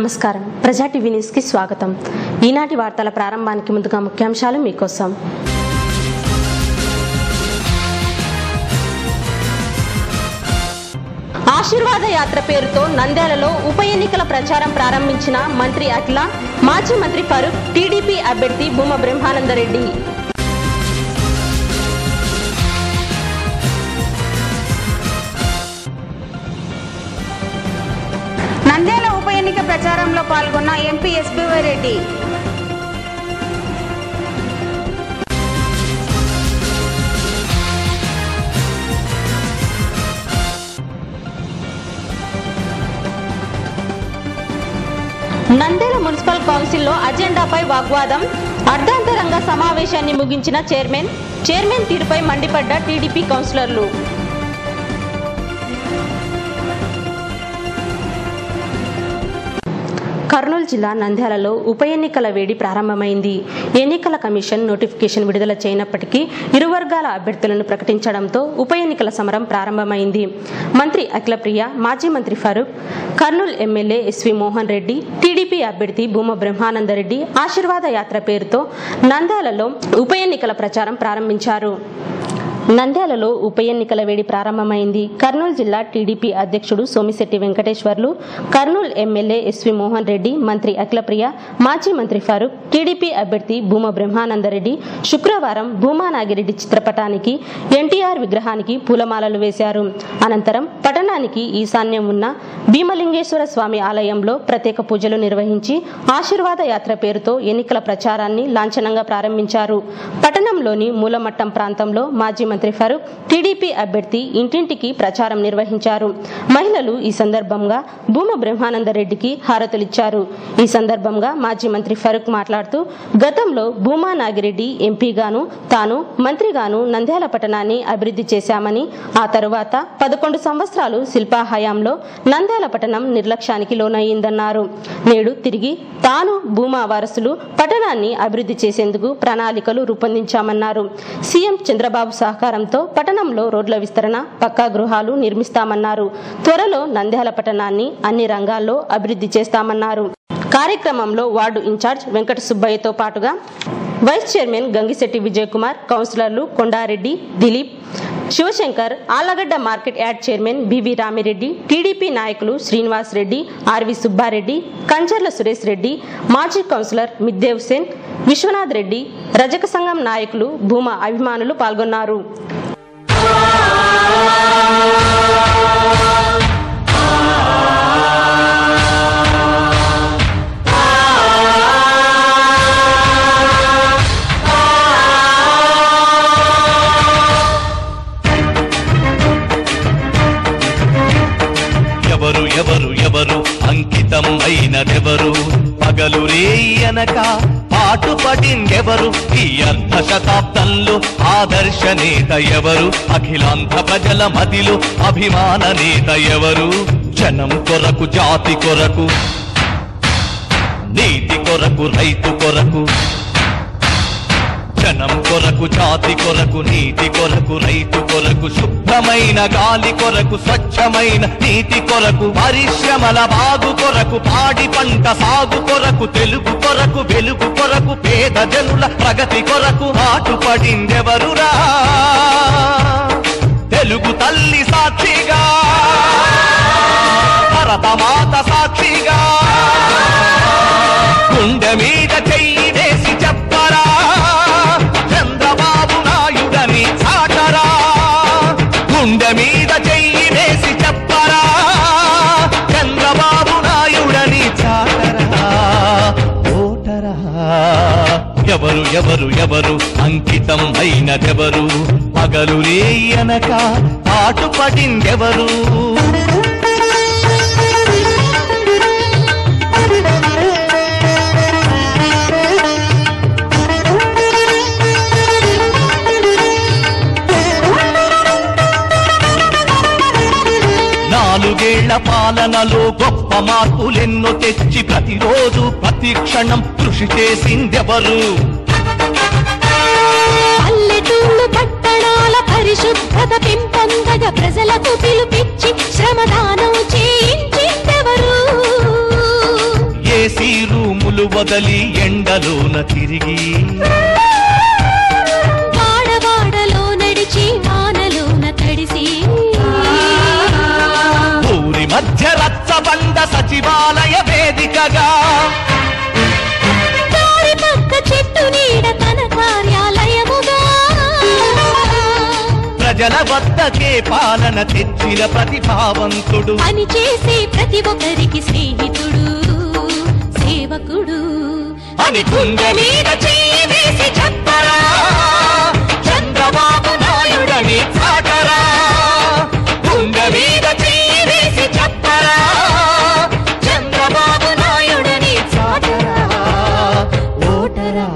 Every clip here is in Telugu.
నమస్కారం. ప్రజా టీవీ న్యూస్ కి స్వాగతం. ఈనాటి వార్తల ప్రారంభానికి ముందుగా ముఖ్యాంశాలు మీకోసం. ఆశీర్వాద యాత్ర పేరుతో నంద్యాలలో ఉప ఎన్నికల ప్రచారం ప్రారంభించిన మంత్రి అఖిల, మాజీ మంత్రి ఫరూక్, టీడీపీ అభ్యర్థి భూమా బ్రహ్మానందరెడ్డి. నంద్యాల ఉప ఎన్నిక ప్రచారంలో పాల్గొన్న MP SBY Reddy. Nandyal municipal కౌన్సిల్లో అజెండాపై వాగ్వాదం, అర్ధాంతరంగా సమావేశాన్ని ముగించిన చైర్మన్ తీరుపై మండిపడ్డ టీడీపీ కౌన్సిలర్లు. కర్నూలు జిల్లా నంద్యాలలో ఉప ఎన్నికల వేడి ప్రారంభమైంది. ఎన్నికల కమిషన్ నోటిఫికేషన్ విడుదల చేయనప్పటికీ ఇరు వర్గాల అభ్యర్థులను ప్రకటించడంతో ఉప ఎన్నికల సమరం ప్రారంభమైంది. మంత్రి అఖిలప్రియ, మాజీ మంత్రి Farooq, Kurnool MLA SV Mohan Reddy, TDP అభ్యర్థి భూమా బ్రహ్మానందరెడ్డి ఆశీర్వాద యాత్ర పేరుతో నంద్యాలలో ఉప ఎన్నికల ప్రచారం ప్రారంభించారు. నంద్యాలలో ఉప ఎన్నికల వేడి ప్రారంభమైంది. కర్నూలు జిల్లా టీడీపీ అధ్యక్షుడు సోమిశెట్టి వెంకటేశ్వర్లు, కర్నూలు ఎమ్మెల్యే ఎస్వి మోహన్ రెడ్డి, మంత్రి అఖిలప్రియ, మాజీ మంత్రి ఫరూక్, టీడీపీ అభ్యర్థి భూమా బ్రహ్మానందరెడ్డి శుక్రవారం భూమా నాగిరెడ్డి చిత్రపటానికి, ఎన్టీఆర్ విగ్రహానికి పూలమాలలు వేశారు. అనంతరం పట్టణానికి ఈశాన్యం ఉన్న భీమలింగేశ్వర స్వామి ఆలయంలో ప్రత్యేక పూజలు నిర్వహించి ఆశీర్వాద యాత్ర పేరుతో ఎన్నికల ప్రచారాన్ని లాంఛనంగా ప్రారంభించారు. పట్టణంలోని మూలమట్టం ప్రాంతంలో మాజీ మంత్రి ఫరూక్, టీడీపీ అభ్యర్థి ఇంటింటికి ప్రచారం నిర్వహించారు. మహిళలు ఈ సందర్భంగా భూమా బ్రహ్మానందరెడ్డికి హారతులిచ్చారు. ఈ సందర్భంగా మాజీ మంత్రి ఫరూక్ మాట్లాడుతూ, గతంలో భూమా నాగిరెడ్డి ఎంపీగాను, తాను మంత్రిగాను నంద్యాల పట్టణాన్ని అభివృద్ధి చేశామని, ఆ తరువాత 11 సంవత్సరాలు శిల్పా హయాంలో నంద్యాల పట్టణం నిర్లక్ష్యానికి లోనయ్యిందన్నారు. నేడు తిరిగి తాను, భూమా వారసులు పట్టణాన్ని అభివృద్ధి చేసేందుకు ప్రణాళికలు రూపొందించామన్నారు. సీఎం చంద్రబాబు సహకారంతో పట్టణంలో రోడ్ల విస్తరణ, పక్కా గృహాలు నిర్మిస్తామన్నారు. త్వరలో నంద్యాల పట్టణాన్ని అన్ని రంగాల్లో అభివృద్ధి చేస్తామన్నారు. కార్యక్రమంలో వార్డు ఇన్ఛార్జ్ వెంకట సుబ్బయ్యతో పాటుగా వైస్ చైర్మన్ గంగిశెట్టి విజయ్ కుమార్, కౌన్సిలర్లు Kondareddy, Dilip, Shivashankar, Allagadda market yard chairman BV Ramireddy, TDP నాయకులు శ్రీనివాస్ రెడ్డి, ఆర్వి సుబ్బారెడ్డి, కంచర్ల సురేష్ రెడ్డి, మాజీ కౌన్సిలర్ మిద్దేవ్ సేన్, విశ్వనాథ్ రెడ్డి, రజక సంఘం నాయకులు, భూమా అభిమానులు పాల్గొన్నారు. ఎవరు అంకితం అయినదెవరు, పగలు రేయనక పాటుపడిందెవరు, ఈ అర్ధ శతాబ్దంలో ఆదర్శ నేత ఎవరు, అఖిలాంధ్ర ప్రజల మదిలో అభిమాన నేత ఎవరు, జనం కొరకు, జాతి కొరకు, నీతి కొరకు, రైతు కొరకు, జనం కొరకు, జాతి కొరకు, నీతి కొరకు, రైతు కొరకు, శుభ్రమైన గాలి కొరకు, స్వచ్ఛమైన నీటి కొరకు, పరిశ్రమల బాగు కొరకు, పాడి పంట సాగు కొరకు, తెలుగు కొరకు, వెలుగు కొరకు, పేద జనుల ప్రగతి కొరకు పాటుపడిందెవరురా, తెలుగు తల్లి సాక్షిగా, భరతమాత సాక్షిగా, గుండె మీద చెయ్యి వేసి చెప్పరా, చంద్రబాబు నాయుడని చాటరా, గుండె మీద చెయ్యి వేసి చెప్పరా, చంద్రబాబు నాయుడని చాటరా, ఓటరా. ఎవరు అంకితం అయినదెవరు, పగలు రేయనక పాటుపడిందెవరు. నాలుగేళ్ల పాలనలో గొప్ప మార్పులెన్నో తెచ్చి ప్రతిరోజు ప్రతి క్షణం కృషి చేసిందెవరు, పల్లెటూళ్ళు పట్టణాల పరిశుభ్రత పెంపొందగా ప్రజలకు పిలుపిచ్చి శ్రమదానం చేయించిందెవరు, ముసలి ఎండలోన తిరిగి వాడవాడలో నడిచి వానలోన తడిసి ఊరి మధ్య రచ్చబండ సచివాలయ వేదికగా దారి పక్క చెట్టు నీడ తన కార్యాలయముగా ప్రజల వద్దకే పాలన తెచ్చిన ప్రతిభావంతుడు పని చేసే ప్రతి ఒక్కరికి స్నేహితుడు సేవకుడు అని గుండె మీద చెయ్యి వేసి చెప్పరా చంద్రబాబు నాయుడని చాటరా గుండె మీద చెయ్యి వేసి చెప్పరా చంద్రబాబు నాయుడని చాటరా ఓటరా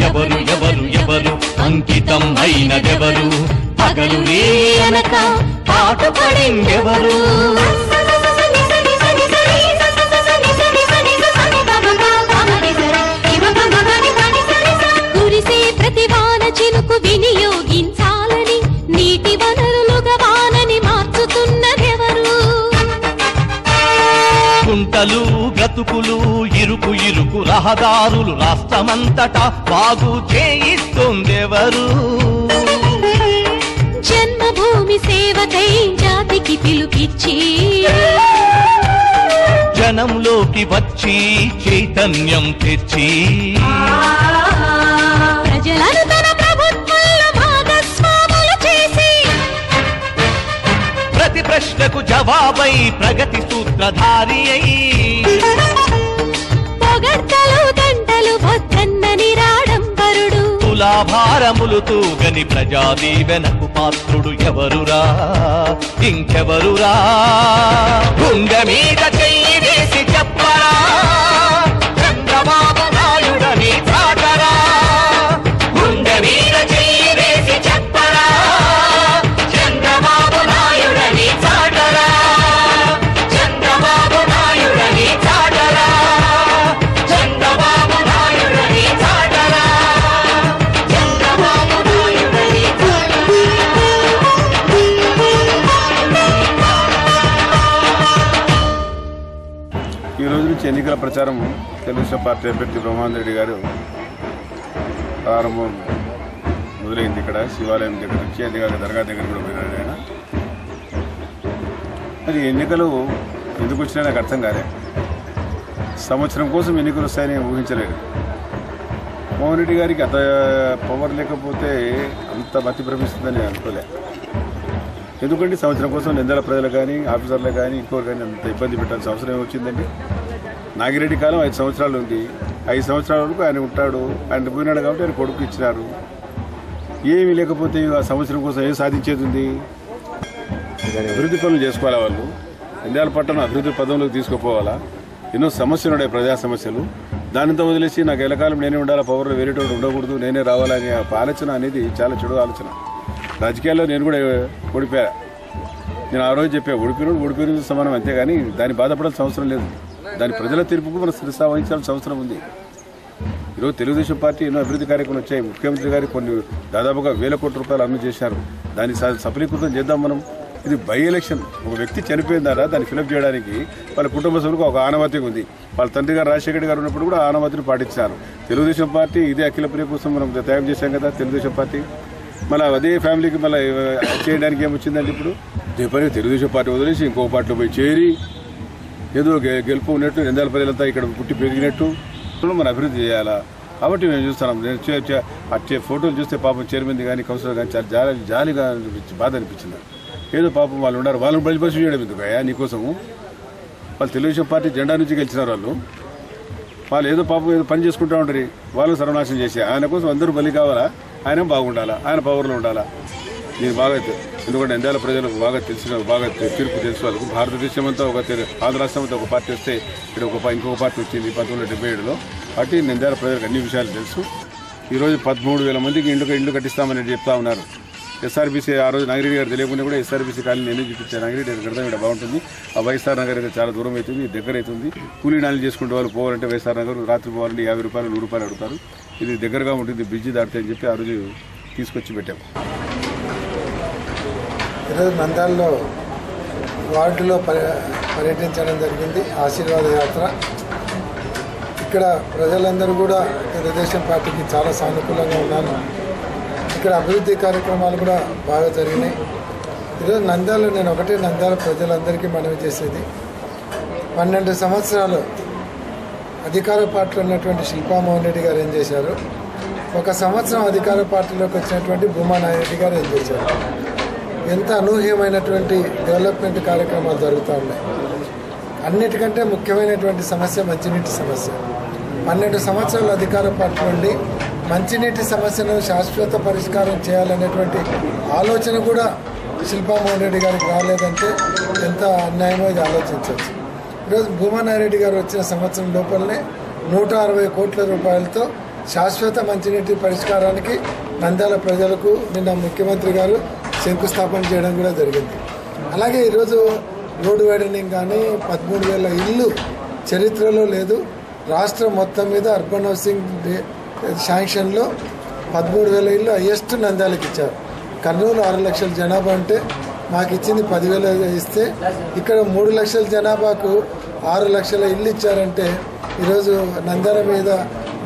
ఎవరు ఎవరు ఎవరు అంకితం అయినదెవరు పగలు అనక పాటుపడిందెవరు కురిసే ప్రతి వాన చినుకు వినియోగించాలని నీటి వనరులుగా వానని మార్చుతున్నదెవరు గుంటలు గతుకులు ఇరుకు ఇరుకు రహదారులు రాష్ట్రమంతటా బాగు చేయిస్తుందెవరు జన్మభూమి సేవకై జాతికి పిలుపిచ్చి జనంలోకి వచ్చి చైతన్యం తెచ్చి ప్రజలను తన ప్రభుత్వంలో భాగస్వాములు చేసి ప్రతి ప్రశ్నకు జవాబై ప్రగతి సూత్రధారి అయి పొగడ్తలు గంటలు వద్దన్నని రాడంబరుడు తులాభారములు తూగని ప్రజాదీవెనకు పాత్రుడు ఎవరురా ఇంకెవరురా గుండె మీద చెయ్యి వేసి చెప్పరా చంద్రబాబు నాయుడని చాటరా గుండె మీద చెయ్యి వేసి చెప్పరా చంద్రబాబు నాయుడని చాటరా చంద్రబాబు నాయుడని చాటరా చంద్రబాబు నాయుడని చాటరా చంద్రబాబు నాయుడని ఈ రోజు నుంచి ఎన్నికల ప్రచారం తెలుగుదేశం పార్టీ అభ్యర్థి బ్రహ్మానంద రెడ్డి గారు ప్రారంభం మొదలైంది. ఇక్కడ శివాలయం దగ్గర నుంచి అదిగాక దర్గా దగ్గర కూడా పోయినాడు ఆయన. మరి ఎన్నికలు ఎందుకు వచ్చినా నాకు అర్థం కాలే. సంవత్సరం కోసం ఎన్నికలు వస్తాయని ఊహించలేదు. మోహన్ రెడ్డి గారికి అంత పవర్ లేకపోతే అంత మతి భ్రమిస్తుందని అనుకోలే. ఎందుకంటే సంవత్సరం కోసం నిందల ప్రజలు కానీ ఆఫీసర్లు కానీ ఇంకోరు కానీ అంత ఇబ్బంది పెట్టాల్సిన అవసరం ఏమొచ్చిందండి. నాగిరెడ్డి కాలం 5 సంవత్సరాలు ఉంది. 5 సంవత్సరాల వరకు ఆయన ఉంటాడు. ఆయన పోయినాడు కాబట్టి ఆయన కొడుకు ఇచ్చినారు. ఏమీ లేకపోతే ఆ సంవత్సరం కోసం ఏం సాధించేది ఉంది? అభివృద్ధి పనులు చేసుకోవాలా వాళ్ళు. నంద్యాల పట్టణం అభివృద్ధి పదంలోకి తీసుకుపోవాలా. ఎన్నో సమస్యలు ఉన్నాయి, ప్రజా సమస్యలు. దానితో వదిలేసి నాకు ఎల్లకాలం నేనే ఉండాలా, పవర్లో వేరేటోడు ఉండకూడదు, నేనే రావాలనే ఆలోచన అనేది చాలా చెడు ఆలోచన. రాజకీయాల్లో నేను కూడా ఓడిపోయా. నేను ఆ రోజు చెప్పా, ఓడిపోయిన సమానం, అంతేగాని దాన్ని బాధపడాల్సిన అవసరం లేదు. దాని ప్రజల తీర్పుకు మనం శిరసా వహించాల్సిన అవసరం ఉంది. ఈరోజు తెలుగుదేశం పార్టీ ఎన్నో అభివృద్ధి కార్యక్రమాలు వచ్చాయి. ముఖ్యమంత్రి గారు కొన్ని దాదాపుగా 1000 కోట్ల రూపాయలు అమలు చేశారు. దాన్ని సఫలీకృతం చేద్దాం మనం. ఇది బై ఎలక్షన్. ఒక వ్యక్తి చనిపోయిన ద్వారా దాన్ని ఫిలప్ చేయడానికి వాళ్ళ కుటుంబ సభ్యులకు ఒక ఆనవాయితీ ఉంది. వాళ్ళ తండ్రి గారు రాజశేఖర గారు ఉన్నప్పుడు కూడా ఆనవాయితీని పాటించారు. తెలుగుదేశం పార్టీ ఇదే అఖిల ప్రియ కోసం మనం త్యాగం చేశాం కదా తెలుగుదేశం పార్టీ. మళ్ళీ అదే ఫ్యామిలీకి మళ్ళీ చేయడానికి ఏమొచ్చిందంటే ఇప్పుడు పని తెలుగుదేశం పార్టీ వదిలేసి ఇంకో పార్టీలో పోయి చేరి ఏదో గెలుపు ఉన్నట్టు నంద్యాల ప్రజలంతా ఇక్కడ పుట్టి పెరిగినట్టు మనం అభివృద్ధి చేయాలా. కాబట్టి మేము చూస్తున్నాం. నేను ఫోటోలు చూస్తే పాపం చైర్మన్ కానీ కౌన్సిలర్ కానీ చాలా జాలిగా బాధ అనిపించింది. ఏదో పాపం వాళ్ళు ఉన్నారు, వాళ్ళని బలిపశు చేయడం ఎందుకు అయ్యా నీకోసము? వాళ్ళు తెలుగుదేశం పార్టీ జెండా నుంచి గెలిచినారు. వాళ్ళు ఏదో పాపం ఏదో పని చేసుకుంటూ ఉంటారు, వాళ్ళు సర్వనాశనం చేసి ఆయన కోసం అందరూ బలి కావాలా? ఆయన బాగుండాలా, ఆయన పవర్లో ఉండాలా. నేను బాగా ఎందుకంటే నంద్యాల ప్రజలకు బాగా తీర్పు తెలుసు వాళ్ళకు. భారతదేశం అంతా ఆంధ్ర రాష్ట్రం అంతా ఒక పార్టీ వస్తే ఇక్కడ ఇంకొక పార్టీ వచ్చింది 1977లో. కాబట్టి నంద్యాల ప్రజలకు అన్ని విషయాలు తెలుసు. ఈరోజు 13,000 మందికి ఇల్లు కట్టిస్తామని చెప్తా ఉన్నారు. ఎస్ఆర్బీసీ ఆ రోజు నాగిరెడ్డి గారు తెలియకుండా కూడా ఎస్ఆర్బీసీ కాలనీ నేనే చూపించాను. నాగిరెడ్డి గారు కడతాం, ఇక్కడ బాగుంటుంది. ఆ వైఎస్ఆర్ నగర్ అయితే చాలా దూరం అవుతుంది, దగ్గర అవుతుంది. కూలీ నాలు చేసుకుంటే వాళ్ళు పోవాలంటే వైఎస్ఆర్ నగర్ రాత్రి పోవాలంటే 50 రూపాయలు 100 రూపాయలు అడుగుతారు. ఇది దగ్గరగా ఉంటుంది, బ్రిడ్జి దాటితే అని చెప్పి ఆ రోజు తీసుకొచ్చి పెట్టాము. ఈరోజు నంద్యాలలో వార్డులో పర్యటించడం జరిగింది. ఆశీర్వాద యాత్ర ఇక్కడ ప్రజలందరూ కూడా తెలుగుదేశం పార్టీకి చాలా సానుకూలంగా ఉన్నారు. ఇక్కడ అభివృద్ధి కార్యక్రమాలు కూడా బాగా జరిగినాయి. ఈరోజు నంద్యాల నంద్యాల ప్రజలందరికీ మనవి చేసేది, 12 సంవత్సరాలు అధికార పార్టీలో ఉన్నటువంటి శిల్పామోహన్ రెడ్డి గారు ఏం చేశారు, 1 సంవత్సరం అధికార పార్టీలోకి వచ్చినటువంటి భూమా నాగిరెడ్డి గారు ఏం చేశారు. ఎంత అనూహ్యమైనటువంటి డెవలప్మెంట్ కార్యక్రమాలు జరుగుతూ ఉన్నాయి. అన్నిటికంటే ముఖ్యమైనటువంటి సమస్య మంచినీటి సమస్య. 12 సంవత్సరాల అధికార పార్టీ నుండి మంచినీటి సమస్యను శాశ్వత పరిష్కారం చేయాలనేటువంటి ఆలోచన కూడా శిల్పామోహన్ రెడ్డి గారికి రాలేదంటే ఎంత అన్యాయమో ఇది ఆలోచించవచ్చు. ఈరోజు భూమా నాగిరెడ్డి గారు వచ్చిన సంవత్సరం లోపలనే 160 కోట్ల రూపాయలతో శాశ్వత మంచినీటి పరిష్కారానికి నంద్యాల ప్రజలకు నిన్న ముఖ్యమంత్రి గారు శంకుస్థాపన చేయడం కూడా జరిగింది. అలాగే ఈరోజు రోడ్డు వైడనింగ్ కానీ 13,000 ఇళ్ళు చరిత్రలో లేదు. రాష్ట్రం మొత్తం మీద అర్బన్ హౌసింగ్ శాంక్షన్లో 13,000 ఇళ్ళు హైయెస్ట్ నంద్యాలకు ఇచ్చారు. కర్నూలు 6 లక్షల జనాభా అంటే మాకు ఇచ్చింది 10,000 ఇస్తే ఇక్కడ 3 లక్షల జనాభాకు 6 లక్షల ఇల్లు ఇచ్చారంటే ఈరోజు నంద్యాల మీద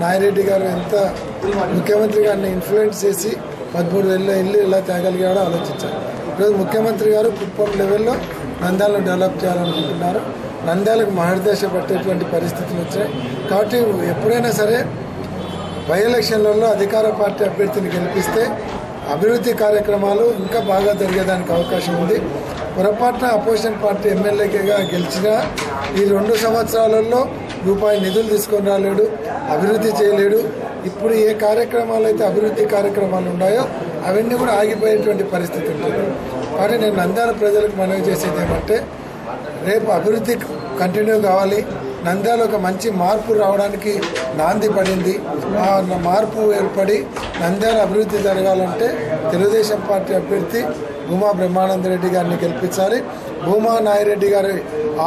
నాగిరెడ్డి గారు ఎంత ముఖ్యమంత్రి గారిని ఇన్ఫ్లుయెన్స్ చేసి 13,000 ఇల్లు ఇలా తేగలిగాడో ఆలోచించారు. ఈరోజు ముఖ్యమంత్రి గారు కుప్పం లెవెల్లో నంద్యాలను డెవలప్ చేయాలనుకుంటున్నారు. నంద్యాలకు మహర్దశ పట్టేటువంటి పరిస్థితులు వచ్చాయి. కాబట్టి ఎప్పుడైనా సరే బై ఎలక్షన్లలో అధికార పార్టీ అభ్యర్థిని గెలిపిస్తే అభివృద్ధి కార్యక్రమాలు ఇంకా బాగా జరిగేదానికి అవకాశం ఉంది. పొరపాటున అపోజిషన్ పార్టీ ఎమ్మెల్యేగా గెలిచినా ఈ 2 సంవత్సరాలలో రూపాయి నిధులు తీసుకొని రాలేడు, అభివృద్ధి చేయలేడు. ఇప్పుడు ఏ కార్యక్రమాలు అయితే అభివృద్ధి కార్యక్రమాలు ఉన్నాయో అవన్నీ కూడా ఆగిపోయేటువంటి పరిస్థితి ఉంటుంది. కాబట్టి నేను నంద్యాల ప్రజలకు మనవి చేసేది ఏమంటే, రేపు అభివృద్ధి కంటిన్యూ కావాలి. నంద్యాల ఒక మంచి మార్పు రావడానికి నాంది పడింది. ఆ మార్పు ఏర్పడి నంద్యాల అభివృద్ధి జరగాలంటే తెలుగుదేశం పార్టీ అభ్యర్థి భూమా బ్రహ్మానందరెడ్డి గారిని గెలిపించాలి. భూమా నాగిరెడ్డి గారి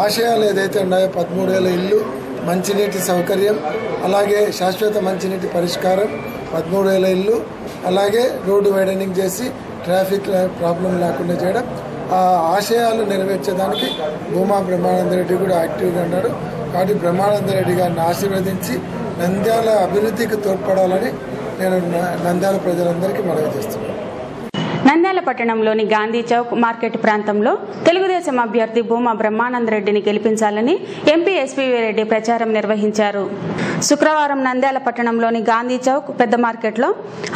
ఆశయాలు ఏదైతే ఉన్నాయో 13,000 ఇళ్ళు, మంచినీటి సౌకర్యం, అలాగే శాశ్వత మంచినీటి పరిష్కారం, 13,000 ఇళ్ళు, అలాగే రోడ్డు వైడనింగ్ చేసి ట్రాఫిక్ ప్రాబ్లం లేకుండా చేయడం, ఆ ఆశయాలు నెరవేర్చేదానికి భూమా బ్రహ్మానందరెడ్డి కూడా యాక్టివ్గా ఉన్నాడు. కాబట్టి బ్రహ్మానందరెడ్డి గారిని ఆశీర్వదించి నంద్యాల అభివృద్ధికి తోడ్పడాలని నేను నంద్యాల ప్రజలందరికీ మనవి చేస్తున్నాను. నంద్యాల పట్టణంలోని గాంధీ చౌక్ మార్కెట్ ప్రాంతంలో తెలుగుదేశం అభ్యర్థి భూమా బ్రహ్మానందరెడ్డిని గెలిపించాలని ఎంపీ ఎస్పీవీ రెడ్డి ప్రచారం నిర్వహించారు. శుక్రవారం నంద్యాల పట్టణంలోని గాంధీ చౌక్ పెద్ద మార్కెట్లో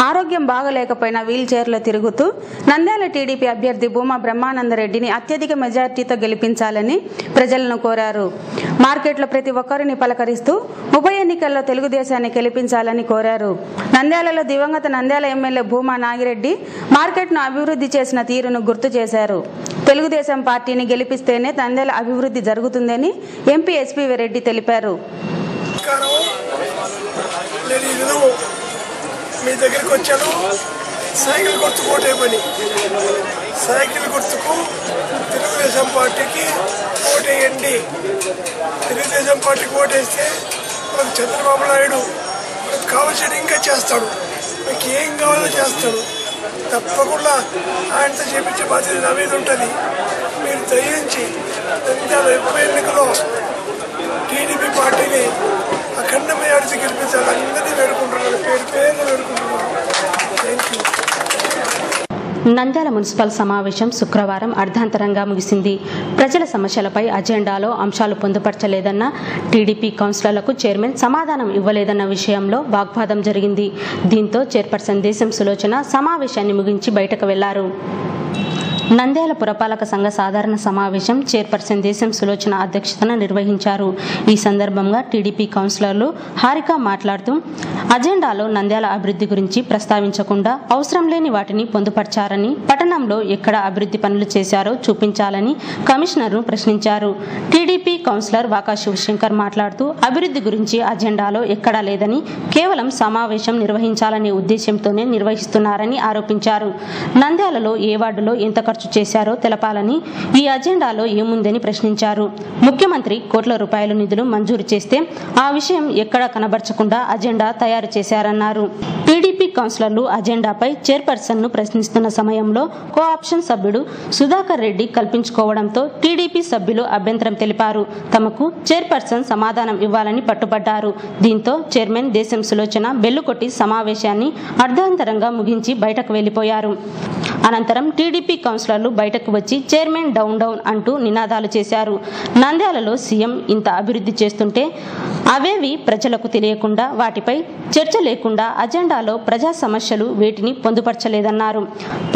ఆరోగ్యం బాగలేకపోయినా వీల్ చైర్లో తిరుగుతూ నంద్యాల టీడీపీ అభ్యర్థి భూమా బ్రహ్మానందరెడ్డిని అత్యధిక మెజార్టీతో గెలిపించాలని ప్రజలను కోరారు. మార్కెట్లో ప్రతి ఒక్కరిని పలకరిస్తూ ఉప ఎన్నికల్లో తెలుగుదేశాన్ని గెలిపించాలని కోరారు. నంద్యాలలో దివంగత నంద్యాల ఎమ్మెల్యే భూమా నాగిరెడ్డి మార్కెట్ను అభివృద్ధి చేసిన తీరును గుర్తు చేశారు. తెలుగుదేశం పార్టీని గెలిపిస్తేనే నంద్యాల అభివృద్ధి జరుగుతుందని ఎంపీ ఎస్పీవీ రెడ్డి తెలిపారు. మీ దగ్గరికి వచ్చాను. సైకిల్ గుర్తుకు ఓటేయమని, సైకిల్ గుర్తుకు తెలుగుదేశం పార్టీకి ఓటేయండి. తెలుగుదేశం పార్టీకి ఓటేస్తే మనకు చంద్రబాబు నాయుడు మనకు కావాల్సిన ఇంకా చేస్తాడు, మీకు ఏం కావాలో చేస్తాడు. తప్పకుండా ఆయనతో చేపించే బాధ్యత నా మీద ఉంటుంది. మీరు దయించి నంద్యాల ఉప ఎన్నికలో టీడీపీ పార్టీని అఖండ మెజారిటీ గెలిపించాలి. అందరినీ వేడుకుంటున్నారు, పేరు పేరును వేడుకుంటున్నారు. Thank you. నంద్యాల మున్సిపల్ సమావేశం శుక్రవారం అర్ధాంతరంగా ముగిసింది. ప్రజల సమస్యలపై అజెండాలో అంశాలు పొందుపరచలేదన్న టీడీపీ కౌన్సిలర్లకు చైర్మన్ సమాధానం ఇవ్వలేదన్న విషయంలో వాగ్వాదం జరిగింది. దీంతో చైర్పర్సన్ దేశం సులోచన సమావేశాన్ని ముగించి బయటకు వెళ్లారు. నంద్యాల పురపాలక సంఘ సాధారణ సమావేశం చైర్పర్సన్ దేశం సులోచన అధ్యక్షతన నిర్వహించారు. ఈ సందర్భంగా టీడీపీ కౌన్సిలర్లు హారిక మాట్లాడుతూ అజెండాలో నంద్యాల అభివృద్ధి గురించి ప్రస్తావించకుండా అవసరం లేని వాటిని పొందుపర్చారని, పట్టణంలో ఎక్కడ అభివృద్ధి పనులు చేశారో చూపించాలని కమిషనర్ను ప్రశ్నించారు. టీడీపీ కౌన్సిలర్ వాకా శివశంకర్ మాట్లాడుతూ అభివృద్ధి గురించి అజెండాలో ఎక్కడా లేదని, కేవలం సమావేశం నిర్వహించాలనే ఉద్దేశంతోనే నిర్వహిస్తున్నారని ఆరోపించారు. నంద్యాలలో ఏ వార్డులో ఎంత ఖర్చు ఖర్చు చేశారో తెలపాలని, ఈ అజెండాలో ఏముందని ప్రశ్నించారు. ముఖ్యమంత్రి కోట్ల రూపాయల నిధులు మంజూరు చేస్తే ఆ విషయం ఎక్కడా కనబరచకుండా అజెండా తయారు చేశారన్నారు. టీడీపీ కౌన్సిలర్లు అజెండాపై చైర్పర్సన్ ను ప్రశ్నిస్తున్న సమయంలో కోఆప్షన్ సభ్యుడు సుధాకర్ రెడ్డి కల్పించుకోవడంతో టీడీపీ సభ్యులు అభ్యంతరం తెలిపారు. తమకు చైర్పర్సన్ సమాధానం ఇవ్వాలని పట్టుబడ్డారు. దీంతో చైర్మన్ దేశం సులోచన బెల్లుకొట్టి సమావేశాన్ని అర్ధాంతరంగా ముగించి బయటకు వెళ్లిపోయారు. అనంతరం టీడీపీ కౌన్సిలర్లు బయటకు వచ్చి చైర్మన్ డౌన్ డౌన్ అంటూ నినాదాలు చేశారు. నంద్యాలలో సీఎం ఇంత అభివృద్ధి చేస్తుంటే అవేవి ప్రజలకు తెలియకుండా, వాటిపై చర్చ లేకుండా అజెండాలో ప్రజా సమస్యలు వేటిని పొందుపరచలేదన్నారు.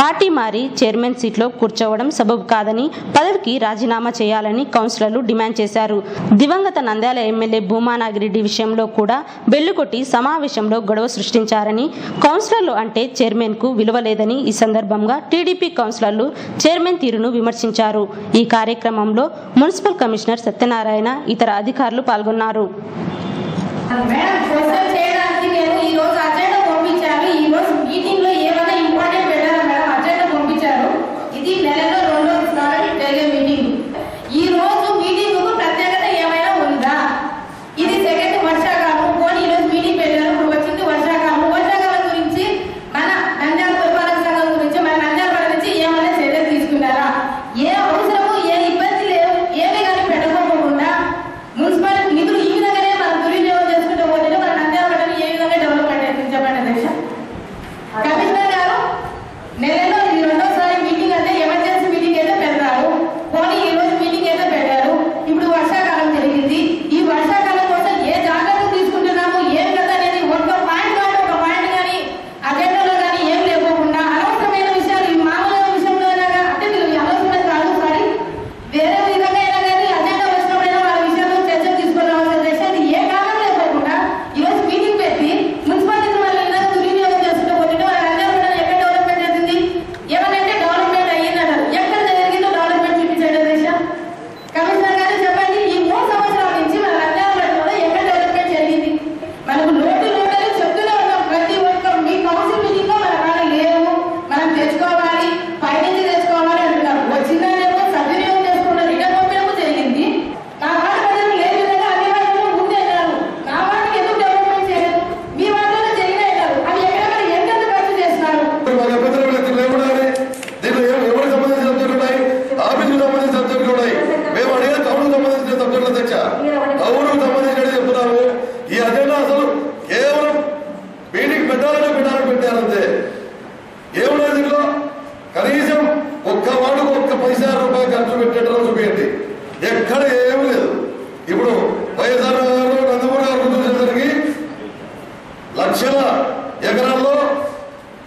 పార్టీ మారి చైర్మన్ సీట్లో కూర్చోవడం సబబు కాదని, పదవికి రాజీనామా చేయాలని కౌన్సిలర్లు డిమాండ్ చేశారు. దివంగత నంద్యాల ఎమ్మెల్యే భూమానాగిరెడ్డి విషయంలో కూడా బెల్లుకొట్టి సమావేశంలో గొడవ సృష్టించారని, కౌన్సిలర్లు అంటే చైర్మన్ కు విలువ లేదని ఈ సందర్భంగా టీడీపీ కౌన్సిలర్లు చైర్మన్ తీరును విమర్శించారు. ఈ కార్యక్రమంలో మున్సిపల్ కమిషనర్ సత్యనారాయణ, ఇతర అధికారులు పాల్గొన్నారు.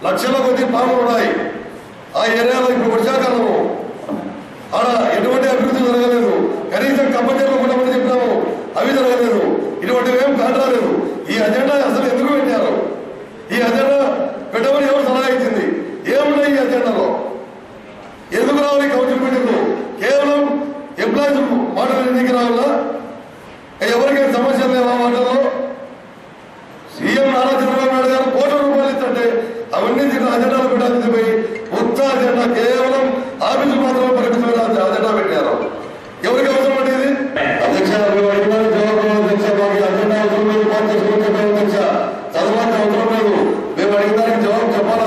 లక్షల కొద్ది పాములు ఉన్నాయి. ఆ ఏరియాలో ఇప్పుడు వర్షాకాలము ఆడ ఎటువంటి అభివృద్ధి జరగలేదు. కనీసం కంపెనీలో కూడా మనం చెప్పినాము, అవి జరగలేదు. ఇటువంటివి ఏం కాటరాలేదు. ఈ అజెండా అసలు ఎందుకు పెట్టారు? ఈ అజెండా పెట్టమని ఎవరు సలహా ఇచ్చింది? ఏమున్నాయి ఈ అజెండాలో? ఎందుకు రావాలి కౌన్సిల్ మీటింగ్? కేవలం ఎంప్లాయీస్ మాటలు ఎందుకు రావాలా? ఎవరికైనా సమస్యలు లేవా మాటల్లో? సీఎం నారా చంద్రబాబు నాయుడు గారు కోట్ల రూపాయలు ఇస్తుంటే అవన్నీ దీంట్లో అజెండాలు పెట్టాల్సింది పోయి ఉత్త అజెండా కేవలం ఆఫీసులు మాత్రమే ప్రకటించడం అజెండా పెట్టారు. ఎవరికి అవసరం అంటే ఇది? అధ్యక్ష అధ్యక్ష మాకు అజెండా అవసరం లేదు, అధ్యక్ష చదవాల్సిన అవసరం లేదు. మేము అడిగిన దానికి జవాబు చెప్పాలి.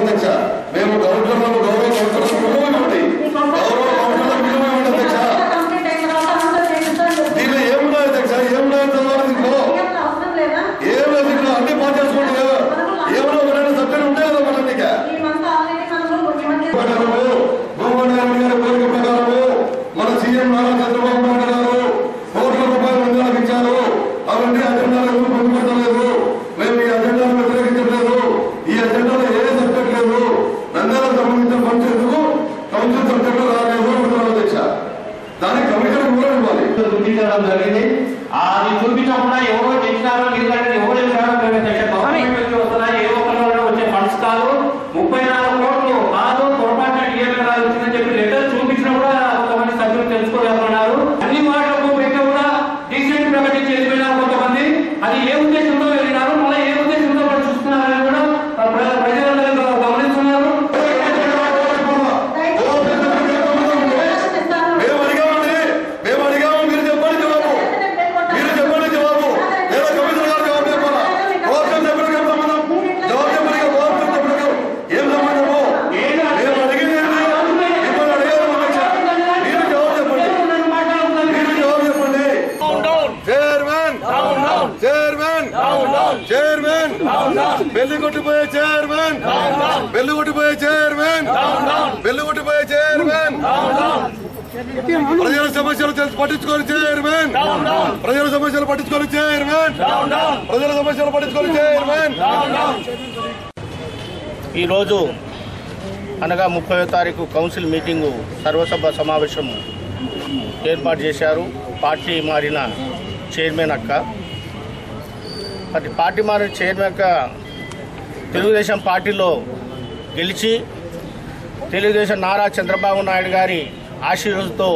బెల్లిగొట్టిపోయే చైర్మన్, బెల్లిగొట్టిపోయే చైర్మన్, బెల్లిగొట్టిపోయే చైర్మన్, ప్రజల సమస్యలు పట్టించుకొని చైర్మన్, ప్రజల సమస్యలు పట్టించుకొని చైర్మన్, ప్రజల సమస్యలు పట్టించుకొని చైర్మన్. ఈరోజు అనగా 30వ తారీఖు కౌన్సిల్ మీటింగు సర్వసభ సమావేశం ఏర్పాటు చేశారు. పార్టీ మారిన చైర్మన్ అక్క, అది పార్టీ మారిన చైర్మన్ అక్క తెలుగుదేశం పార్టీలో గెలిచి తెలుగుదేశం నారా చంద్రబాబు నాయుడు గారి ఆశీర్వాదంతో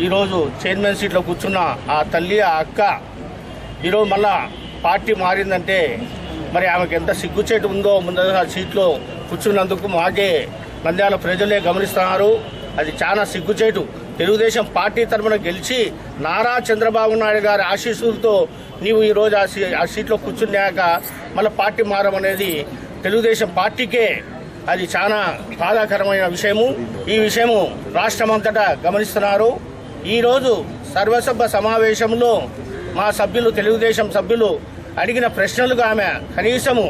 ఈరోజు చైర్మన్ సీట్లో కూర్చున్న ఆ తల్లి ఆ అక్క ఈరోజు మళ్ళా పార్టీ మారిందంటే మరి ఆమెకు ఎంత సిగ్గుచేటు ఉందో ముందర సీట్లో కూర్చున్నందుకు మాకే నంద్యాల ప్రజలే గమనిస్తున్నారు. అది చాలా సిగ్గుచేటు. తెలుగుదేశం పార్టీ తరఫున గెలిచి నారా చంద్రబాబు నాయుడు గారి ఆశీస్సులతో నీవు ఈరోజు ఆ సీట్లో కూర్చున్నాక మళ్ళీ పార్టీ మారమనేది తెలుగుదేశం పార్టీకే అది చాలా బాధాకరమైన విషయము. ఈ విషయము రాష్ట్రమంతటా గమనిస్తున్నారు. ఈరోజు సర్వసభ సమావేశంలో మా సభ్యులు తెలుగుదేశం సభ్యులు అడిగిన ప్రశ్నలుగా ఆమె కనీసము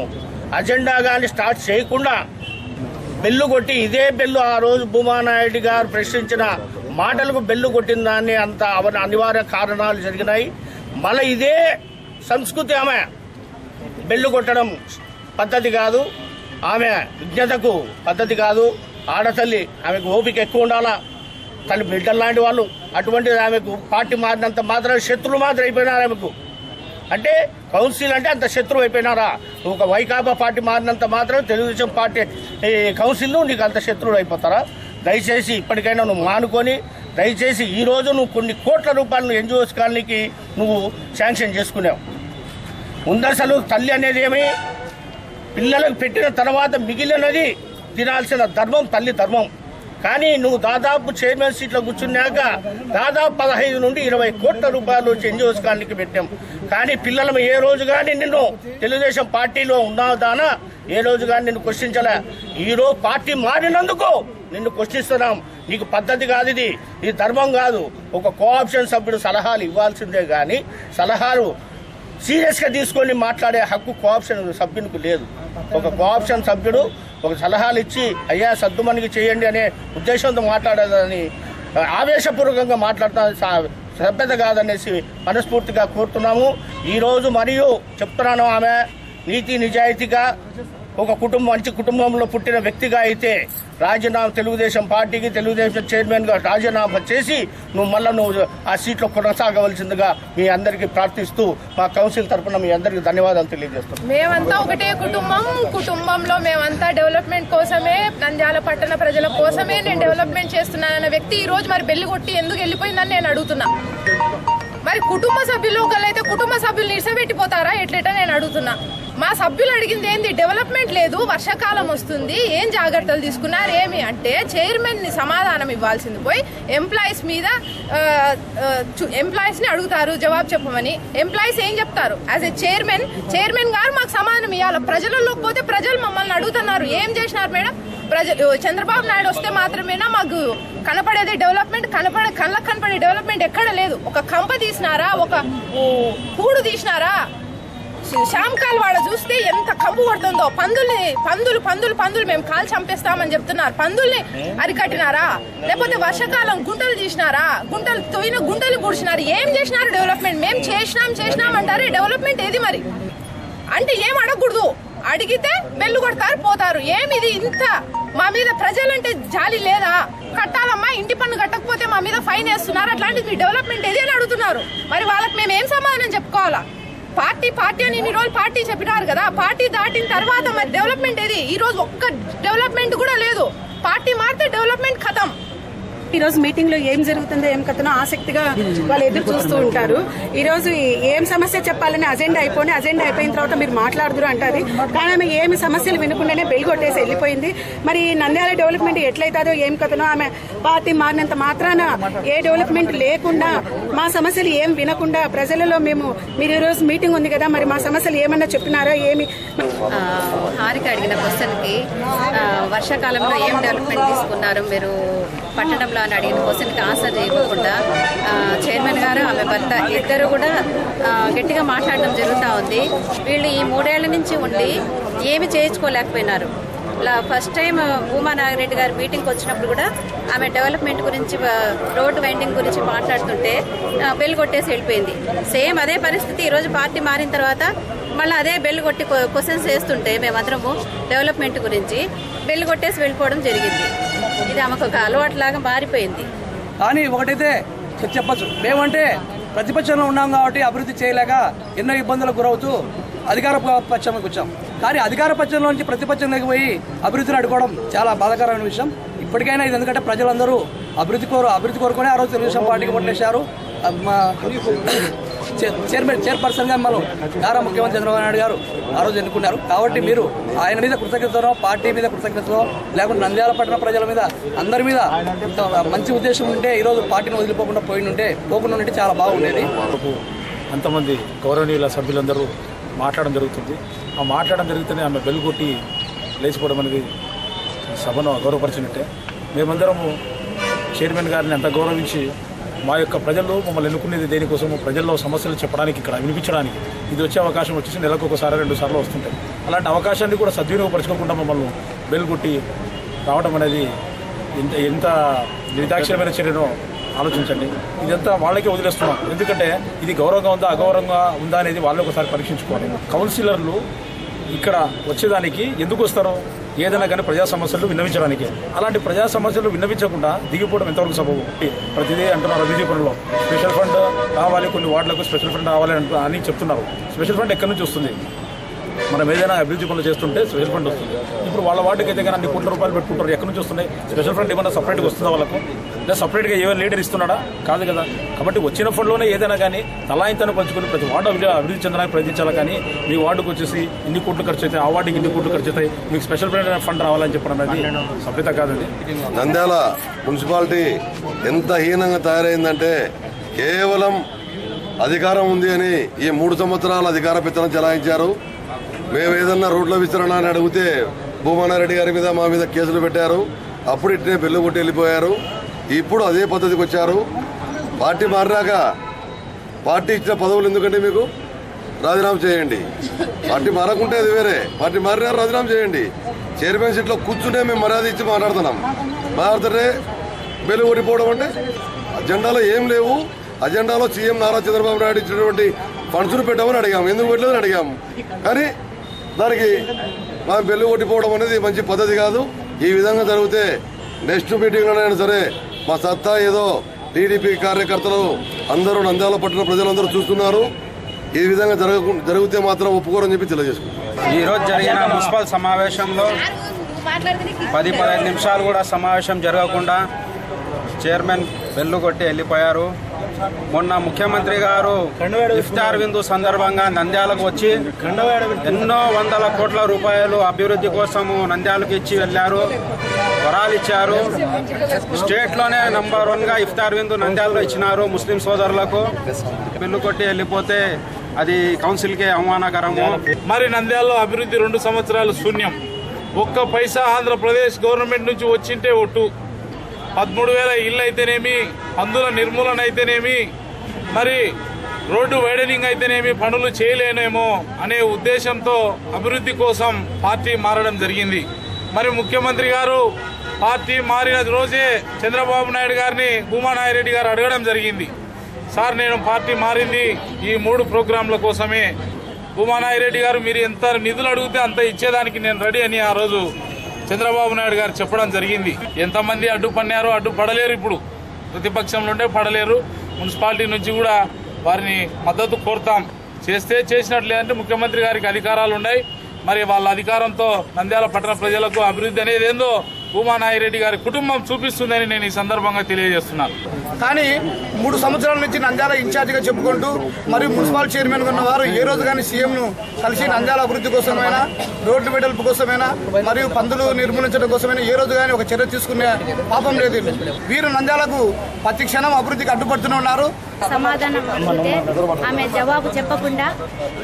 అజెండా కానీ స్టార్ట్ చేయకుండా బెల్లు కొట్టి ఇదే బెల్లు ఆ రోజు భూమానాయుడు గారు ప్రశ్నించిన మాటలకు బెల్లు కొట్టిన దాన్ని అంత అనివార్య కారణాలు జరిగినాయి. మళ్ళీ ఇదే సంస్కృతి ఆమె బెల్లు కొట్టడం పద్ధతి కాదు, ఆమె విజ్ఞతకు పద్ధతి కాదు. ఆడతల్లి ఆమెకు ఓపిక ఎక్కువ ఉండాలా, తన బిడ్డలు లాంటి వాళ్ళు. అటువంటిది ఆమెకు పార్టీ మారినంత మాత్రం శత్రులు మాత్రం అయిపోయినారు ఆమెకు. అంటే కౌన్సిల్ అంటే అంత శత్రువు అయిపోయినారా? నువ్వు ఒక వైకాపా పార్టీ మారినంత మాత్రం తెలుగుదేశం పార్టీ కౌన్సిల్ నీకు అంత శత్రువులు అయిపోతారా? దయచేసి ఇప్పటికైనా నువ్వు మానుకొని దయచేసి ఈ రోజు నువ్వు కొన్ని కోట్ల రూపాయలు ఎన్జిఓస్ కాలనీకి నువ్వు శాంక్షన్ చేసుకున్నావు. ముందసలు తల్లి అనేది ఏమి పిల్లలకు పెట్టిన తర్వాత మిగిలినది తినాల్సిన ధర్మం తల్లి ధర్మం. కానీ నువ్వు దాదాపు చైర్మన్ సీట్లో కూర్చున్నాక దాదాపు 15 నుండి 20 కోట్ల రూపాయలు వచ్చి ఎన్జిఓస్ కాలనీకి పెట్టాం. కానీ పిల్లలు ఏ రోజు కానీ నిన్ను తెలుగుదేశం పార్టీలో ఉన్నాదానా ఏ రోజు కానీ నిన్ను క్వశ్చించలే. ఈరోజు పార్టీ మారినందుకు నిన్ను క్వశ్చిస్తున్నాం. నీకు పద్ధతి కాదు, ఇది ధర్మం కాదు. ఒక కోఆప్షన్ సభ్యుడు సలహాలు ఇవ్వాల్సిందే కానీ సలహాలు సీరియస్గా తీసుకొని మాట్లాడే హక్కు కోఆప్షన్ సభ్యునికి లేదు. ఒక కోఆప్షన్ సభ్యుడు ఒక సలహాలు ఇచ్చి అయ్యా సద్దుమణికి చేయండి అనే ఉద్దేశంతో మాట్లాడేదని ఆవేశపూర్వకంగా మాట్లాడతా సభ్యత కాదనేసి మనస్ఫూర్తిగా కోరుతున్నాము. ఈరోజు మరియు చెప్తున్నాను, ఆమె నీతి నిజాయితీగా ఒక మంచి కుటుంబంలో పుట్టిన వ్యక్తిగా అయితే రాజీనామా తెలుగుదేశం పార్టీకి తెలుగుదేశం చైర్మన్ గా రాజీనామా చేసి నువ్వు ఆ సీట్లో కొనసాగవలసిందిగా మీ అందరికీ ప్రార్థిస్తూ మా కౌన్సిల్ తరఫున మీ అందరికీ ధన్యవాదాలు తెలియజేస్తున్నాం. మేమంతా ఒకటే కుటుంబంలో మేమంతా డెవలప్మెంట్ కోసమే, నంద్యాల పట్టణ ప్రజల కోసమే నేను డెవలప్మెంట్ చేస్తున్నానన్న వ్యక్తి ఈ రోజు మరి బెల్లి కొట్టి ఎందుకు వెళ్ళిపోయిందని నేను అడుగుతున్నా. మరి కుటుంబ సభ్యులు ఒకళ్ళైతే కుటుంబ సభ్యులు నిడిసబెట్టిపోతారా ఎట్లెటా నేను అడుగుతున్నా. మా సభ్యులు అడిగింది ఏంది, డెవలప్మెంట్ లేదు, వర్షాకాలం వస్తుంది, ఏం జాగ్రత్తలు తీసుకున్నారు ఏమి అంటే చైర్మన్ ని సమాధానం ఇవ్వాల్సింది పోయి ఎంప్లాయీస్ మీద ఎంప్లాయీస్ ని అడుగుతారు జవాబు చెప్పమని. ఎంప్లాయీస్ ఏం చెప్తారు? యాజ్ ఏ చైర్మన్ గారు మాకు సమాధానం ఇవ్వాలి. ప్రజలలోకి పోతే ప్రజలు మమ్మల్ని అడుగుతున్నారు ఏం చేసినారు మేడం, చంద్రబాబు నాయుడు వస్తే మాత్రమేనా మాకు కనపడేది డెవలప్మెంట్, కళ్ళకు కనపడే డెవలప్మెంట్ ఎక్కడ లేదు. ఒక కంప తీసినారా, ఒక కూడు తీసినారా? శ్యామకాల్ వాడ చూస్తే ఎంత కంపు కొడుతుందో. పందులు మేము కాలు చంపేస్తామని చెప్తున్నారు. పందుల్ని అరికట్టినారా? లేకపోతే వర్షాకాలం గుంటలు తీసినారా? గుంటలు పూడ్చినారు. ఏం చేసినారు డెవలప్మెంట్? మేము చేసినాం అంటారు. డెవలప్మెంట్ ఏది మరి అంటే ఏం అడగకూడదు, అడిగితే బెల్లు కొడతారు పోతారు. ఏమిది ఇంత మా మీద ప్రజలంటే జాలి లేదా? కట్టాలమ్మా, ఇంటి పన్ను కట్టకపోతే మా మీద ఫైన్ వేస్తున్నారు. అట్లాంటిది మీ డెవలప్మెంట్ ఏది అని అడుగుతున్నారు. మరి వాళ్ళకి మేము ఏం సమాధానం చెప్పుకోవాలా? పార్టీ అని ఇన్ని రోజులు పార్టీ చెప్పినారు కదా, పార్టీ దాటిన తర్వాత మరి డెవలప్మెంట్ ఏది? ఈ రోజు ఒక్క డెవలప్మెంట్ కూడా లేదు. పార్టీ మారితే డెవలప్మెంట్ ఖతం. ఈ రోజు మీటింగ్ లో ఏం జరుగుతుందో ఏం కథనో ఆసక్తిగా వాళ్ళు ఎదురు చూస్తూ ఉంటారు. ఈ రోజు ఏం సమస్య చెప్పాలని అజెండా అయిపోయిన తర్వాత మీరు మాట్లాడుదురు అంటారు. కానీ ఆమె ఏమి సమస్యలు వినకుండానే బెల్ కొట్టేసి వెళ్ళిపోయింది. మరి నంద్యాల డెవలప్మెంట్ ఎట్లయితుందో ఏం కథనో, ఆమె పార్టీ మారినంత మాత్రాన ఏ డెవలప్మెంట్ లేకుండా మా సమస్యలు ఏం వినకుండా ప్రజలలో మీరు ఈ రోజు మీటింగ్ ఉంది కదా, మరి మా సమస్యలు ఏమన్నా చెప్పినారో ఏమి? హారిక అడిగిన క్వశ్చన్ కి వర్షాకాలంలో ఏం డెవలప్మెంట్ తీసుకున్నారు మీరు, పట్టణంలో అని అడిగిన క్వశ్చన్కి ఆన్సర్ ఇవ్వకుండా చైర్మన్ గారు ఆమె భర్త ఇద్దరు కూడా గట్టిగా మాట్లాడడం జరుగుతూ ఉంది. వీళ్ళు ఈ 3 ఏళ్ల నుంచి ఉండి ఏమి చేయించుకోలేకపోయినారు. ఫస్ట్ టైం భూమా నాగిరెడ్డి గారు మీటింగ్కి వచ్చినప్పుడు కూడా ఆమె డెవలప్మెంట్ గురించి, రోడ్ వైండింగ్ గురించి మాట్లాడుతుంటే బెల్ కొట్టేసి వెళ్ళిపోయింది. సేమ్ అదే పరిస్థితి ఈరోజు పార్టీ మారిన తర్వాత మళ్ళీ అదే బెల్ కొట్టి క్వశ్చన్స్ వేస్తుంటే మేమందరము డెవలప్మెంట్ గురించి బెల్ కొట్టేసి వెళ్ళిపోవడం జరిగింది. ఇది ఆమెకు ఒక అలవాటులాగా మారిపోయింది. కానీ ఒకటైతే చెప్పచ్చు, మేమంటే ప్రతిపక్షంలో ఉన్నాం కాబట్టి అభివృద్ధి చేయలేక ఎన్నో ఇబ్బందులకు గురవుతూ అధికార పక్షంలోకి వచ్చాం. కానీ అధికార పక్షంలో నుంచి ప్రతిపక్షంలోకి పోయి అభివృద్ధిని అడ్డుకోవడం చాలా బాధాకరమైన విషయం. ఇప్పటికైనా ఇది ఎందుకంటే ప్రజలందరూ అభివృద్ధి కోరుకునే ఆ రోజు తెలుగుదేశం పార్టీకి ఓట్లేశారు. చైర్పర్సన్ గా మనం నారా ముఖ్యమంత్రి చంద్రబాబు నాయుడు గారు ఆ రోజు ఎన్నుకున్నారు. కాబట్టి మీరు ఆయన మీద కృతజ్ఞతలో, పార్టీ మీద కృతజ్ఞతలో, లేకుంటే నంద్యాల పట్టణ ప్రజల మీద, అందరి మీద మంచి ఉద్దేశం ఉంటే ఈరోజు పార్టీని వదిలిపోకుండా పోకుండా ఉంటే చాలా బాగుండేది. అంతమంది గౌరవనీయుల సభ్యులందరూ మాట్లాడడం జరుగుతుంది. ఆ మాట్లాడడం జరిగితేనే ఆమె బెల్ కొట్టి లేచిపోవడం అనేది సభను గౌరవపరిచినట్టే. మేమందరము చైర్మన్ గారిని అంత గౌరవించి మా యొక్క ప్రజలు మమ్మల్ని ఎన్నుకునేది దేనికోసము, ప్రజల్లో సమస్యలు చెప్పడానికి, ఇక్కడ వినిపించడానికి. ఇది వచ్చే అవకాశం వచ్చేసి నెలకు 1 సారి 2 సార్లు వస్తుంటాయి. అలాంటి అవకాశాన్ని కూడా సద్వినియోగపరచుకోకుండా మమ్మల్ని బెల్ కొట్టి రావడం అనేది ఎంత నిర్దాక్షిణ్యమైన చర్యనో ఆలోచించండి. ఇదంతా వాళ్ళకే వదిలేస్తున్నాం. ఎందుకంటే ఇది గౌరవంగా ఉందా అగౌరవంగా ఉందా అనేది వాళ్ళు ఒకసారి పరీక్షించుకోవాలి. కౌన్సిలర్లు ఇక్కడ వచ్చేదానికి ఎందుకు వస్తారు? ఏదైనా కానీ ప్రజా సమస్యలు విన్నవించడానికి. అలాంటి ప్రజా సమస్యలు విన్నవించకుండా దిగిపోవడం ఎంతవరకు సబబు? ప్రతిదీ అంటున్నారు అభివృద్ధి పనుల్లో స్పెషల్ ఫండ్ రావాలి, కొన్ని వార్డులకు స్పెషల్ ఫండ్ రావాలి అని చెప్తున్నారు. స్పెషల్ ఫండ్ ఎక్కడి నుంచి వస్తుంది? మనం ఏదైనా అభివృద్ధి పనులు చేస్తుంటే స్పెషల్ ఫండ్ వస్తుంది. ఇప్పుడు వాళ్ళ వార్డుకి అయితే కానీ అన్ని కోట్ల రూపాయలు పెట్టుకుంటారు. ఎక్కడి నుంచి వస్తున్నాయి? స్పెషల్ ఫండ్ ఏమన్నా సపరేట్గా వస్తుందా వాళ్ళకు? లేదా సపరేట్గా ఏమైనా లీడర్ ఇస్తున్నాడా? కాదు కదా. కాబట్టి వచ్చిన ఫండ్లోనే ఏదైనా కానీ తలాయింతాన్ని పంచుకొని ప్రతి వార్డు అభివృద్ధి చెందడానికి ప్రయత్నించాలి. కానీ మీ వార్డుకు వచ్చేసి ఇన్ని కోట్లు ఖర్చు అవుతాయి, ఆ వార్డుకి ఇన్ని కోట్లు ఖర్చు అవుతాయి, మీకు స్పెషల్ ఫండ్ రావాలని చెప్పడం అనేది సభ్యత కాదండి. నంద్యాల మున్సిపాలిటీ ఎంత హీనంగా తయారైందంటే కేవలం అధికారం ఉంది అని ఈ 3 సంవత్సరాలు అధికార పెత్తనం చెలాయించారు. మేము ఏదన్నా రోడ్ల విస్తరణ అని అడిగితే భూమానారెడ్డి గారి మీద మా మీద కేసులు పెట్టారు. అప్పుడు ఇట్నే బెల్లు కొట్టి వెళ్ళిపోయారు. ఇప్పుడు అదే పద్ధతికి వచ్చారు. పార్టీ మారినాక పార్టీ ఇచ్చిన పదవులు ఎందుకంటే మీకు రాజీనామా చేయండి. పార్టీ మారకుంటే అది వేరే, పార్టీ మారినా రాజీనామా చేయండి. చైర్మన్ సీట్లో కూర్చుంటే మేము మర్యాద ఇచ్చి మాట్లాడుతున్నాం. మాట్లాడితే బెల్లు కొట్టిపోవడం అంటే అజెండాలో ఏం లేవు. అజెండాలో సీఎం నారా చంద్రబాబు నాయుడు ఇచ్చినటువంటి ఫండ్స్ను పెట్టామని అడిగాము, ఎందుకు పెట్టలేదని అడిగాము. కానీ దానికి మా బెల్లు కొట్టిపోవడం అనేది మంచి పద్ధతి కాదు. ఈ విధంగా జరిగితే నెక్స్ట్ మీటింగ్లోనైనా సరే మా సత్తా ఏదో టీడీపీ కార్యకర్తలు అందరూ నంద్యాల పట్టణ ప్రజలందరూ చూస్తున్నారు. ఈ విధంగా జరిగితే మాత్రం ఒప్పుకోరని చెప్పి తెలియజేసుకుంటాం. ఈ రోజు జరిగిన మున్సిపల్ సమావేశంలో 10-15 నిమిషాలు కూడా సమావేశం జరగకుండా చైర్మన్ బెల్లు కొట్టి వెళ్ళిపోయారు. మొన్న ముఖ్యమంత్రి గారు ఇఫ్తార్ విందు సందర్భంగా నంద్యాలకు వచ్చి ఎన్నో వందల కోట్ల రూపాయలు అభివృద్ధి కోసము నంద్యాలకు ఇచ్చి వెళ్లారు, వరాలు ఇచ్చారు. స్టేట్ లోనే నంబర్ 1 గా ఇఫ్తార్ విందు నంద్యాలలో ఇచ్చినారు ముస్లిం సోదరులకు. బిల్లు కొట్టి వెళ్ళిపోతే అది కౌన్సిల్ కి అవమానకరము. మరి నంద్యాలలో అభివృద్ధి 2 సంవత్సరాలు శూన్యం. 1 పైసా ఆంధ్రప్రదేశ్ గవర్నమెంట్ నుంచి వచ్చింటే ఒట్టు 13,000 ఇళ్ళు అయితేనేమి, అందుల నిర్మూలన అయితేనేమి, మరి రోడ్డు వైడనింగ్ అయితేనేమి పనులు చేయలేనేమో అనే ఉద్దేశంతో అభివృద్ధి కోసం పార్టీ మారడం జరిగింది. మరి ముఖ్యమంత్రి గారు పార్టీ మారిన రోజే చంద్రబాబు నాయుడు గారిని భూమా నాగిరెడ్డి గారు అడగడం జరిగింది. సార్, నేను పార్టీ మారింది ఈ 3 ప్రోగ్రాంల కోసమే. భూమా నాగిరెడ్డి గారు మీరు ఎంత నిధులు అడిగితే అంత ఇచ్చేదానికి నేను రెడీ అని ఆ రోజు చంద్రబాబు నాయుడు గారు చెప్పడం జరిగింది. ఎంతమంది అడ్డుపన్నారో అడ్డుపడలేరు. ఇప్పుడు ప్రతిపక్షంలో ఉంటే పడలేరు. మున్సిపాలిటీ నుంచి కూడా వారిని మద్దతు కోరుతాం. చేసినట్లే అంటే ముఖ్యమంత్రి గారికి అధికారాలు ఉన్నాయి. మరి వాళ్ళ అధికారంతో నంద్యాల పట్టణ ప్రజలకు అభివృద్ధి అనేది ఏందో భూమా నాగిరెడ్డి గారి కుటుంబం చూపిస్తుందని నేను ఈ సందర్భంగా తెలియజేస్తున్నాను. కానీ 3 సంవత్సరాల నుంచి నంద్యాల ఇన్ఛార్జిగా చెప్పుకుంటూ మరియు మున్సిపల్ చైర్మన్ ఉన్న వారు ఏ రోజు కానీ సీఎంను కలిసి నంద్యాల అభివృద్ధి కోసమైనా, రోడ్డు వెడల్పు కోసమైనా మరియు పందులు నిర్మూలించడం కోసమైనా ఏ రోజు కానీ ఒక చర్య తీసుకునే పాపం లేదు. వీరు నంద్యాలకు ప్రతి క్షణం అభివృద్ధికి అడ్డుపడుతూనే ఉన్నారు. సమాధానం అడిగితే ఆమె జవాబు చెప్పకుండా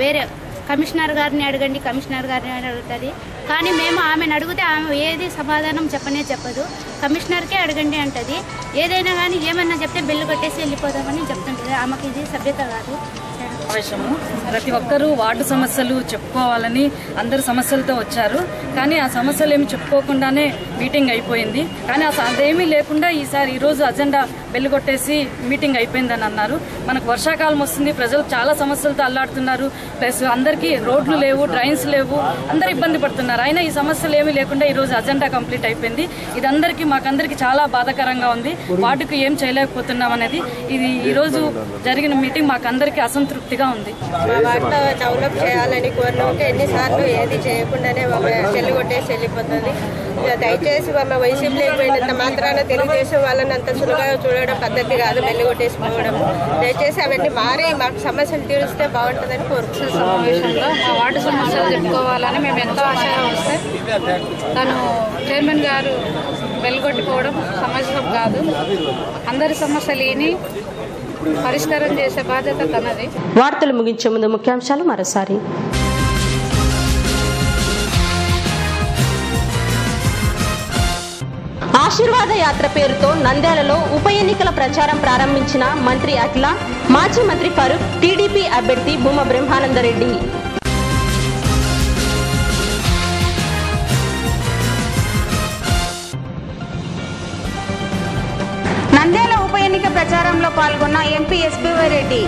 వేరే కమిషనర్ గారిని అడగండి, కమిషనర్ గారిని అడుగుతుంది. కానీ మేము ఆమెను అడిగితే ఆమె ఏది సమాధానం చెప్పదు. కమిషనర్కే అడగండి అంటది. ఏదైనా కానీ ఏమన్నా చెప్తే బిల్లు కట్టేసి వెళ్ళిపోదామని చెప్తుంటుంది. ఆమెకి ఇది సభ్యత కాదు. సమావేశము ప్రతి ఒక్కరూ వార్డు సమస్యలు చెప్పుకోవాలని అందరు సమస్యలతో వచ్చారు. కానీ ఆ సమస్యలు ఏమి చెప్పుకోకుండానే మీటింగ్ అయిపోయింది. కానీ అదేమీ లేకుండా ఈరోజు అజెండా బెల్లు కొట్టేసి మీటింగ్ అయిపోయిందని అన్నారు. మనకు వర్షాకాలం వస్తుంది, ప్రజలు చాలా సమస్యలతో అల్లాడుతున్నారు. ప్లస్ అందరికీ రోడ్లు లేవు, డ్రైన్స్ లేవు, అందరు ఇబ్బంది పడుతున్నారు. అయినా ఈ సమస్యలు ఏమీ లేకుండా ఈరోజు అజెండా కంప్లీట్ అయిపోయింది. ఇది మాకందరికీ చాలా బాధాకరంగా ఉంది. వార్డుకు ఏం చేయలేకపోతున్నాం అనేది ఇది ఈరోజు జరిగిన మీటింగ్ మాకందరికీ అసంతృప్తిగా ఉంది. మా వార్డులో డెవలప్ చేయాలని కోరినాక ఎన్నిసార్లు ఏది చేయకుండానే చెల్లి కొట్టేసి వెళ్ళిపోతుంది. దయచేసి మా వైసీపీలోకి పోయినంత మాత్రాన తెలుగుదేశం వాళ్ళని అంత సులువుగా చూడడం పద్ధతి కాదు. మెల్లి కొట్టేసిపోవడం. దయచేసి అవన్నీ మారి మాకు సమస్యలు తీరుస్తే బాగుంటుందని కోరుకుంటున్నాం. సమావేశంలో మా వార్డు సమస్యలు చెప్పుకోవాలని మేము ఎంతో ఆశగా వస్తే తను చైర్మన్ గారు వెలుగొట్టిపోవడం సమస్య కాదు. అందరి సమస్యలు విని పరిష్కారం చేసే బాధ్యత తనది. వార్తలు ముగించే ముందు ముఖ్యాంశాలు మరోసారి. ఆశీర్వాద యాత్ర పేరుతో నంద్యాలలో ఉప ఎన్నికల ప్రచారం ప్రారంభించిన మంత్రి అఖిల, మాజీ మంత్రి ఫరూక్, టీడీపీ అభ్యర్థి భూమా బ్రహ్మానందరెడ్డి. నంద్యాల ఉప ఎన్నిక ప్రచారంలో పాల్గొన్న MP SBY Reddy.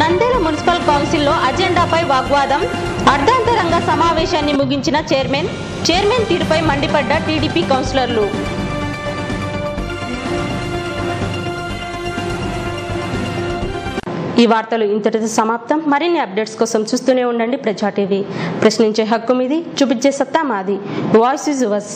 Nandyal municipal కౌన్సిల్లో అజెండాపై వాగ్వాదం, అర్ధాంతరంగా సమావేశాన్ని ముగించిన చైర్మన్ తీరుపై మండిపడ్డ టీడీపీ కౌన్సిలర్లు. ఈ వార్తలు ఇంతటితో సమాప్తం. మరిన్ని అప్డేట్స్ కోసం చూస్తూనే ఉండండి ప్రజా టీవీ. ప్రశ్నించే హక్కు మీది, చూపించే సత్తా మాది. Voice is yours.